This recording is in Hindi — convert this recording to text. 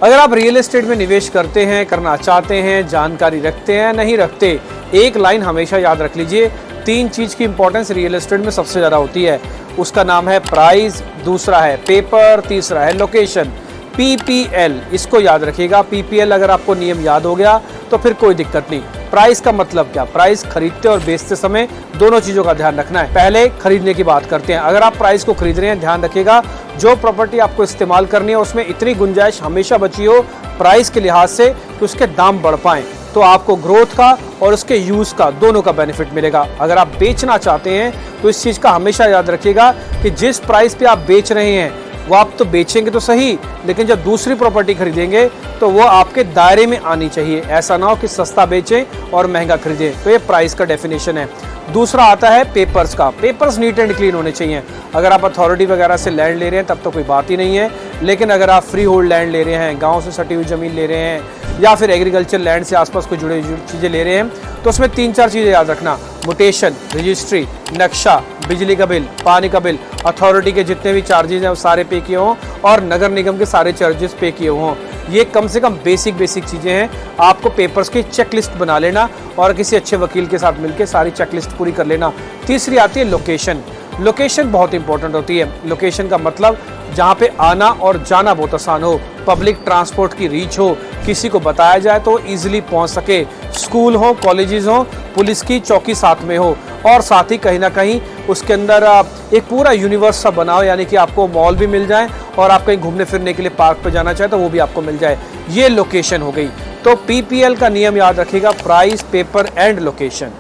अगर आप रियल एस्टेट में निवेश करते हैं, करना चाहते हैं, जानकारी रखते हैं, नहीं रखते, एक लाइन हमेशा याद रख लीजिए। 3 चीज़ की इंपॉर्टेंस रियल एस्टेट में सबसे ज़्यादा होती है। उसका नाम है प्राइस, दूसरा है पेपर, तीसरा है लोकेशन। PPL, इसको याद रखिएगा। PPL अगर आपको नियम याद हो गया तो फिर कोई दिक्कत नहीं। प्राइस का मतलब क्या? प्राइस खरीदते और बेचते समय दोनों चीज़ों का ध्यान रखना है। पहले खरीदने की बात करते हैं। अगर आप प्राइस को खरीद रहे हैं, ध्यान रखिएगा जो प्रॉपर्टी आपको इस्तेमाल करनी है उसमें इतनी गुंजाइश हमेशा बची हो प्राइस के लिहाज से कि उसके दाम बढ़ पाएँ, तो आपको ग्रोथ का और उसके यूज़ का दोनों का बेनिफिट मिलेगा। अगर आप बेचना चाहते हैं तो इस चीज़ का हमेशा याद रखिएगा कि जिस प्राइस पे आप बेच रहे हैं वो आप तो बेचेंगे तो सही, लेकिन जब दूसरी प्रॉपर्टी खरीदेंगे तो वो आपके दायरे में आनी चाहिए। ऐसा ना हो कि सस्ता बेचें और महंगा खरीदें। तो ये प्राइस का डेफिनेशन है। दूसरा आता है पेपर्स का। पेपर्स नीट एंड क्लीन होने चाहिए। अगर आप अथॉरिटी वगैरह से लैंड ले रहे हैं तब तो कोई बात ही नहीं है, लेकिन अगर आप फ्री होल्ड लैंड ले रहे हैं, गाँव से सटी हुई ज़मीन ले रहे हैं या फिर एग्रीकल्चर लैंड से आसपास कोई जुड़ी चीज़ें ले रहे हैं तो उसमें 3-4 चीज़ें याद रखना। म्यूटेशन, रजिस्ट्री, नक्शा, बिजली का बिल, पानी का बिल, अथॉरिटी के जितने भी चार्जेस हैं वो सारे पे किए हों और नगर निगम के सारे चार्जेस पे किए हों। ये कम से कम बेसिक चीज़ें हैं। आपको पेपर्स की चेकलिस्ट बना लेना और किसी अच्छे वकील के साथ मिलकर सारी चेकलिस्ट पूरी कर लेना। तीसरी आती है लोकेशन। लोकेशन बहुत इंपॉर्टेंट होती है। लोकेशन का मतलब जहाँ पे आना और जाना बहुत आसान हो, पब्लिक ट्रांसपोर्ट की रीच हो, किसी को बताया जाए तो इजीली पहुँच सके, स्कूल हो, कॉलेजेस हो, पुलिस की चौकी साथ में हो और साथ ही कहीं ना कहीं उसके अंदर एक पूरा यूनिवर्स सा बना हो, यानी कि आपको मॉल भी मिल जाए और आप कहीं घूमने फिरने के लिए पार्क पे जाना चाहे तो वो भी आपको मिल जाए। ये लोकेशन हो गई। तो PPL का नियम याद रखिएगा, प्राइस, पेपर एंड लोकेशन।